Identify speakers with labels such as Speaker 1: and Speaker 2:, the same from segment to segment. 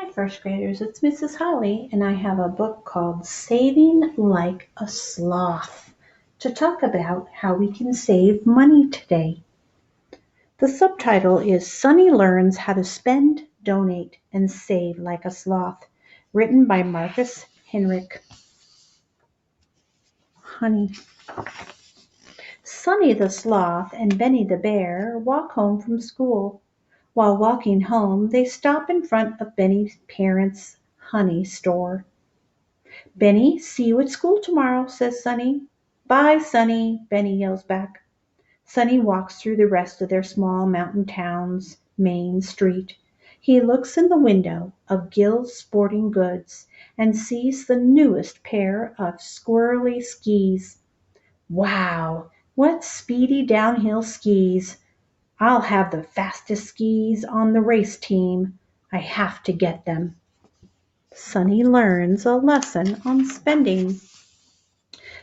Speaker 1: Hi, first graders. It's Mrs. Holly, and I have a book called Saving Like a Sloth to talk about how we can save money today. The subtitle is Sunny Learns How to Spend, Donate, and Save Like a Sloth, written by Marcus Henrik. Honey. Sunny the Sloth and Benny the Bear walk home from school. While walking home, they stop in front of Benny's parents' honey store. "Benny, see you at school tomorrow," says Sunny. "Bye, Sunny," Benny yells back. Sunny walks through the rest of their small mountain town's main street. He looks in the window of Gill's Sporting Goods and sees the newest pair of squirrely skis. Wow, what speedy downhill skis! I'll have the fastest skis on the race team. I have to get them. Sunny learns a lesson on spending.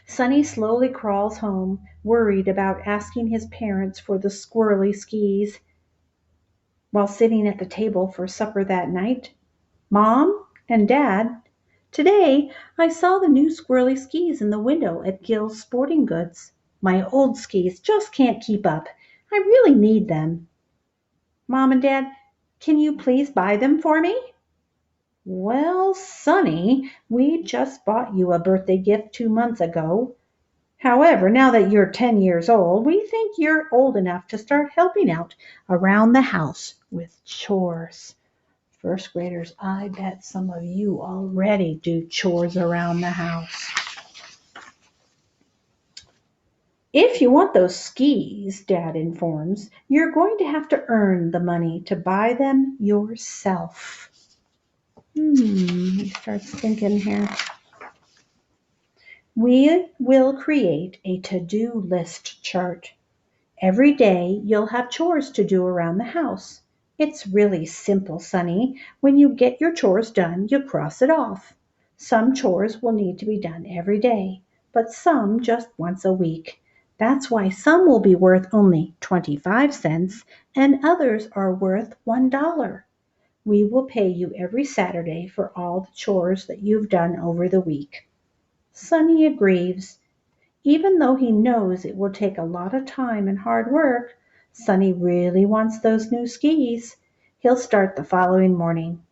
Speaker 1: Sunny slowly crawls home, worried about asking his parents for the squirrely skis. While sitting at the table for supper that night, "Mom and Dad, today I saw the new squirrely skis in the window at Gill's Sporting Goods. My old skis just can't keep up. I really need them. Mom and Dad, can you please buy them for me?" "Well, Sonny, we just bought you a birthday gift 2 months ago. However, now that you're 10 years old, we think you're old enough to start helping out around the house with chores." First graders, I bet some of you already do chores around the house. "If you want those skis," Dad informs, "you're going to have to earn the money to buy them yourself." He starts thinking here. We will create a to-do list chart. Every day you'll have chores to do around the house. It's really simple, Sonny. When you get your chores done, you cross it off. Some chores will need to be done every day, but some just once a week. That's why some will be worth only 25 cents and others are worth $1. We will pay you every Saturday for all the chores that you've done over the week. Sonny agrees. Even though he knows it will take a lot of time and hard work, Sonny really wants those new skis. He'll start the following morning.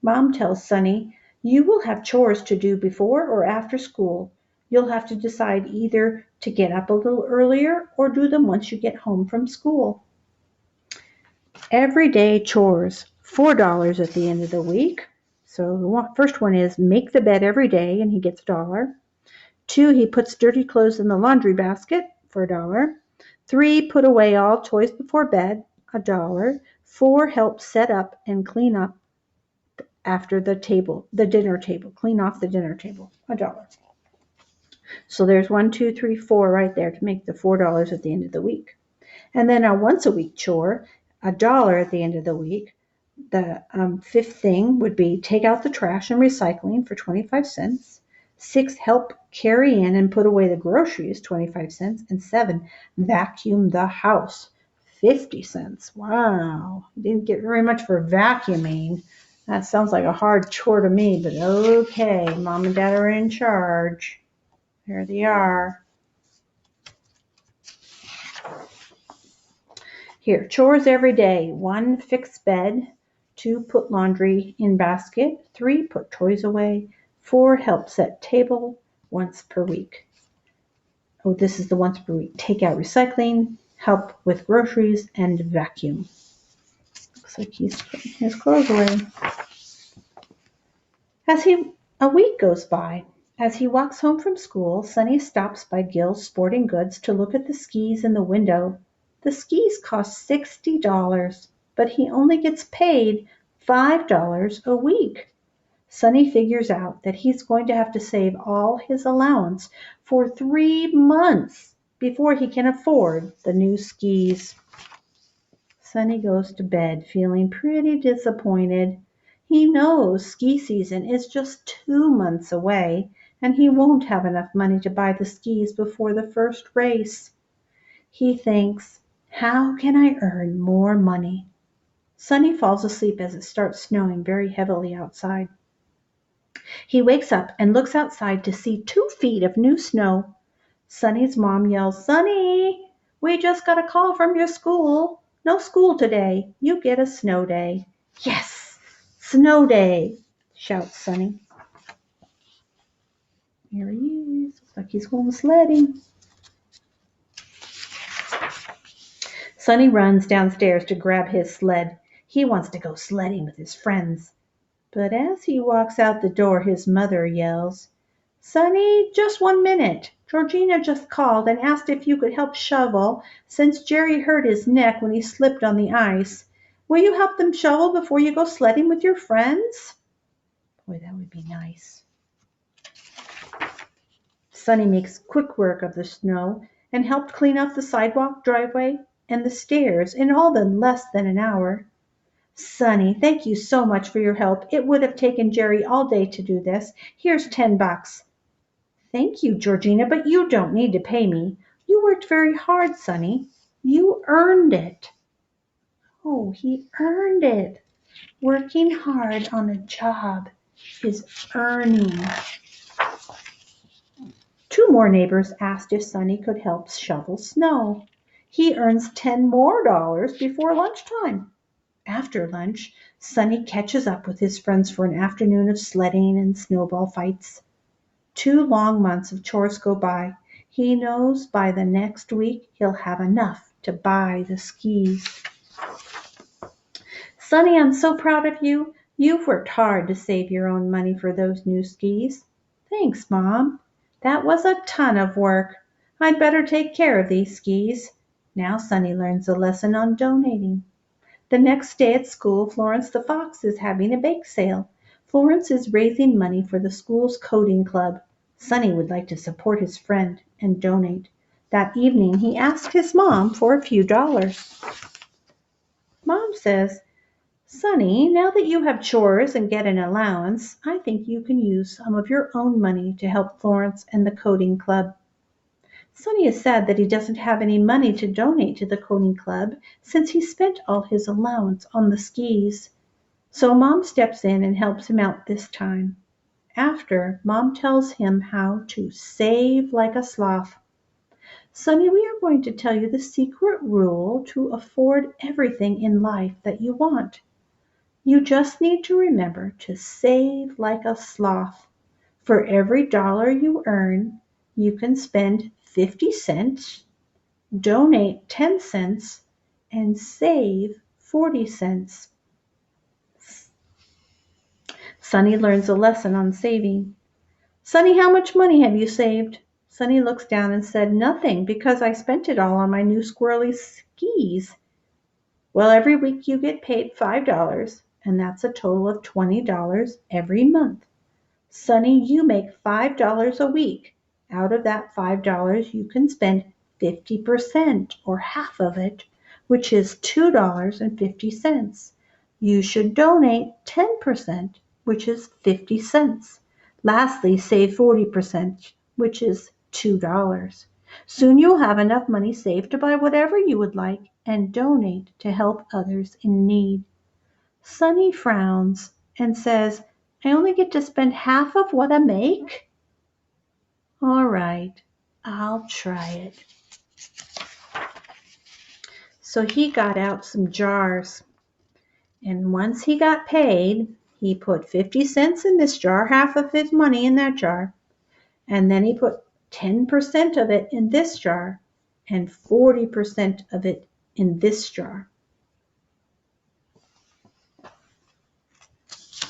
Speaker 1: Mom tells Sonny, "You will have chores to do before or after school. You'll have to decide either to get up a little earlier or do them once you get home from school." Everyday chores, $4 at the end of the week. So the first one is make the bed every day and he gets $1. 2, he puts dirty clothes in the laundry basket for $1. 3, put away all toys before bed, $1. 4, help set up and clean up after the dinner table. Clean off the dinner table, $1. So there's 1, 2, 3, 4 right there to make the $4 at the end of the week. And then a once a week chore, $1 at the end of the week. The fifth thing would be take out the trash and recycling for 25 cents. 6, help carry in and put away the groceries, 25 cents. And 7, vacuum the house, 50 cents. Wow, didn't get very much for vacuuming. That sounds like a hard chore to me, but okay, Mom and Dad are in charge. There they are. Here, chores every day. 1, fix bed. 2, put laundry in basket. 3, put toys away. 4, help set table once per week. Oh, this is the once per week. Take out recycling, help with groceries, and vacuum. Looks like he's putting his clothes away. A week goes by. As he walks home from school, Sonny stops by Gill's Sporting Goods to look at the skis in the window. The skis cost $60, but he only gets paid $5 a week. Sonny figures out that he's going to have to save all his allowance for 3 months before he can afford the new skis. Sonny goes to bed feeling pretty disappointed. He knows ski season is just 2 months away, and he won't have enough money to buy the skis before the first race. He thinks, how can I earn more money? Sonny falls asleep as it starts snowing very heavily outside. He wakes up and looks outside to see 2 feet of new snow. Sonny's mom yells, "Sonny, we just got a call from your school. No school today. You get a snow day." "Yes, snow day," shouts Sonny. Here he is. Looks like he's going sledding. Sonny runs downstairs to grab his sled. He wants to go sledding with his friends. But as he walks out the door, his mother yells, "Sonny, just 1 minute. Georgina just called and asked if you could help shovel since Jerry hurt his neck when he slipped on the ice. Will you help them shovel before you go sledding with your friends?" Boy, that would be nice. Sonny makes quick work of the snow and helped clean off the sidewalk, driveway, and the stairs in all the less than an hour. "Sonny, thank you so much for your help. It would have taken Jerry all day to do this. Here's $10. "Thank you, Georgina, but you don't need to pay me. You worked very hard, Sonny. You earned it." Oh, he earned it. Working hard on a job is earning. 2 more neighbors asked if Sonny could help shovel snow. He earns $10 more before lunchtime. After lunch, Sonny catches up with his friends for an afternoon of sledding and snowball fights. 2 long months of chores go by. He knows by the next week he'll have enough to buy the skis. "Sonny, I'm so proud of you. You've worked hard to save your own money for those new skis." "Thanks, Mom. That was a ton of work. I'd better take care of these skis." Now Sonny learns a lesson on donating. The next day at school, Florence the Fox is having a bake sale. Florence is raising money for the school's coding club. Sonny would like to support his friend and donate. That evening, he asked his mom for a few dollars. Mom says, "Sonny, now that you have chores and get an allowance, I think you can use some of your own money to help Florence and the coding club." Sonny is sad that he doesn't have any money to donate to the coding club since he spent all his allowance on the skis. So Mom steps in and helps him out this time. After, Mom tells him how to save like a sloth. "Sonny, we are going to tell you the secret rule to afford everything in life that you want. You just need to remember to save like a sloth. For every dollar you earn, you can spend 50 cents, donate 10 cents, and save 40 cents. Sonny learns a lesson on saving. "Sonny, how much money have you saved?" Sonny looks down and said, "Nothing, because I spent it all on my new squirrely skis." "Well, every week you get paid $5, and that's a total of $20 every month. Sonny, you make $5 a week. Out of that $5, you can spend 50% or half of it, which is $2.50. You should donate 10%, which is 50 cents. Lastly, save 40%, which is $2. Soon you'll have enough money saved to buy whatever you would like and donate to help others in need." Sonny frowns and says, "I only get to spend half of what I make? All right, I'll try it." So he got out some jars, and once he got paid, he put 50 cents in this jar, half of his money in that jar, and then he put 10% of it in this jar and 40% of it in this jar,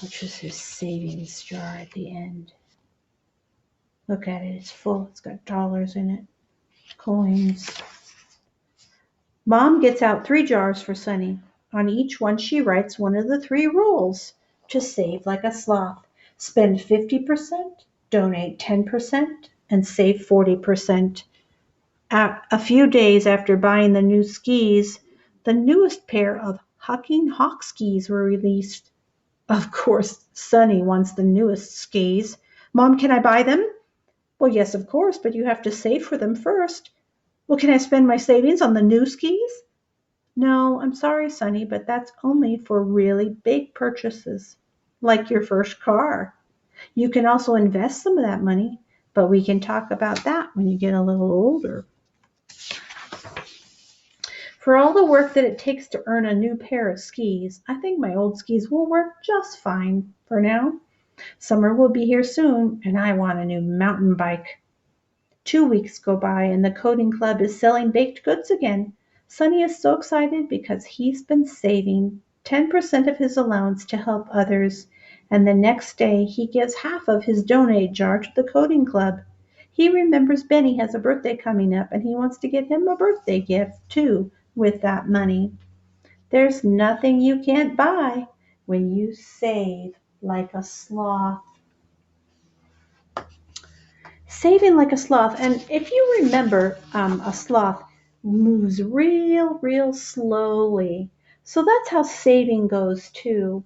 Speaker 1: which is his savings jar at the end. Look at it, it's full. It's got dollars in it, coins. Mom gets out 3 jars for Sonny. On each one she writes one of the 3 rules to save like a sloth. Spend 50%, donate 10%, and save 40%. A few days after buying the new skis, the newest pair of Hucking Hawk skis were released. Of course, Sonny wants the newest skis. "Mom, can I buy them?" "Well, yes, of course, but you have to save for them first." "Well, can I spend my savings on the new skis?" No, I'm sorry, Sonny, but that's only for really big purchases, like your first car. You can also invest some of that money, but we can talk about that when you get a little older. For all the work that it takes to earn a new pair of skis, I think my old skis will work just fine for now. Summer will be here soon, and I want a new mountain bike. 2 weeks go by, and the coding club is selling baked goods again. Sonny is so excited because he's been saving 10% of his allowance to help others, and the next day he gives half of his donate jar to the coding club. He remembers Benny has a birthday coming up, and he wants to get him a birthday gift, too, with that money. There's nothing you can't buy when you save like a sloth. Saving like a sloth. And if you remember, a sloth moves real slowly. So that's how saving goes too.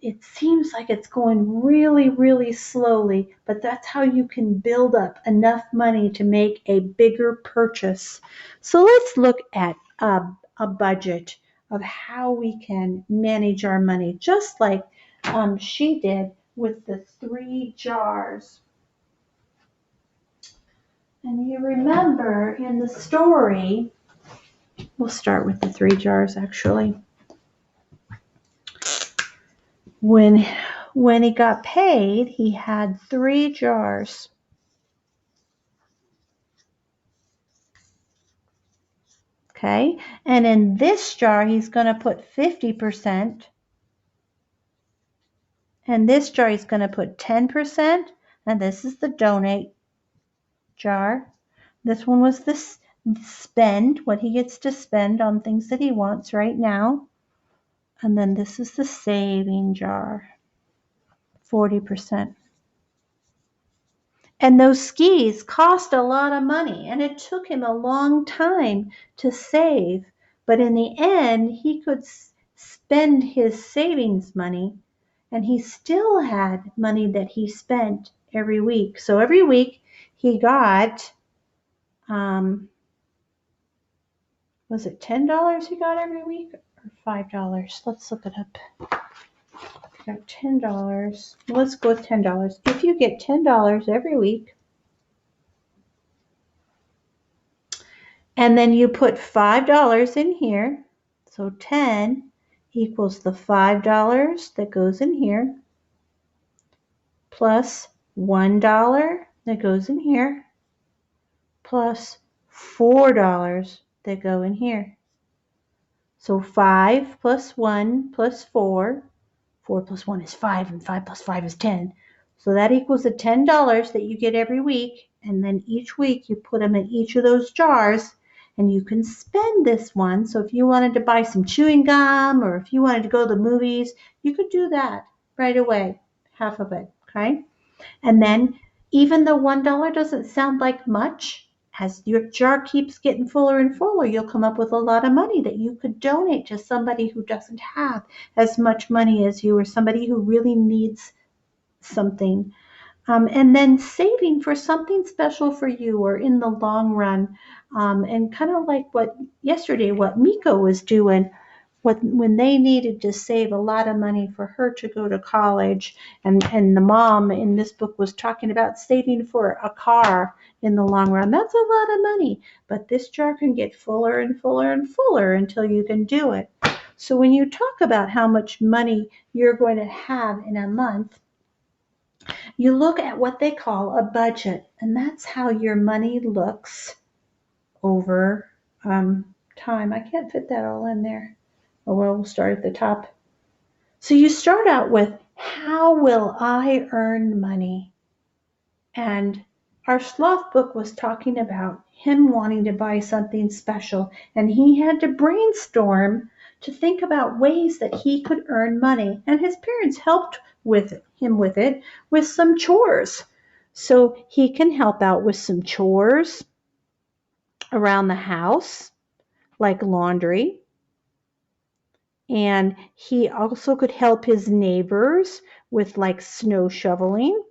Speaker 1: It seems like it's going really slowly, but that's how you can build up enough money to make a bigger purchase. So let's look at a budget of how we can manage our money, just like she did with the 3 jars. And you remember in the story, we'll start with the 3 jars actually. When when he got paid, he had 3 jars. Okay? And in this jar, he's going to put 50%. And this jar, he's going to put 10%. And this is the donate jar. This one was the spend, what he gets to spend on things that he wants right now. And then this is the saving jar, 40%. And those skis cost a lot of money, and it took him a long time to save. But in the end, he could spend his savings money, and he still had money that he spent every week. So every week he got, was it $10 he got every week or $5? Let's look it up. He got $10. Let's go with $10. If you get $10 every week, and then you put $5 in here. So 10 equals the $5 that goes in here plus $1 that goes in here plus $4 that go in here. So 5 plus 1 plus 4. 4 plus 1 is 5, and 5 plus 5 is 10. So that equals the $10 that you get every week. And then each week you put them in each of those jars, and you can spend this one. So if you wanted to buy some chewing gum, or if you wanted to go to the movies, you could do that right away, half of it, okay? And then even though $1 doesn't sound like much, as your jar keeps getting fuller and fuller, you'll come up with a lot of money that you could donate to somebody who doesn't have as much money as you, or somebody who really needs something. And then saving for something special for you or in the long run. And kind of like what Miko was doing, when they needed to save a lot of money for her to go to college, and the mom in this book was talking about saving for a car in the long run. That's a lot of money, but this jar can get fuller and fuller and fuller until you can do it. So when you talk about how much money you're going to have in a month, you look at what they call a budget, and that's how your money looks over time. I can't fit that all in there. Oh, well, we'll start at the top. So you start out with, how will I earn money? And our sloth book was talking about him wanting to buy something special, and he had to brainstorm to think about ways that he could earn money. And his parents helped him with some chores. So he can help out with some chores around the house, like laundry. And he also could help his neighbors with like snow shoveling.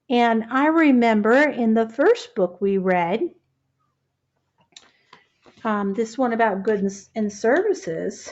Speaker 1: And I remember in the first book we read, This one about goods and services.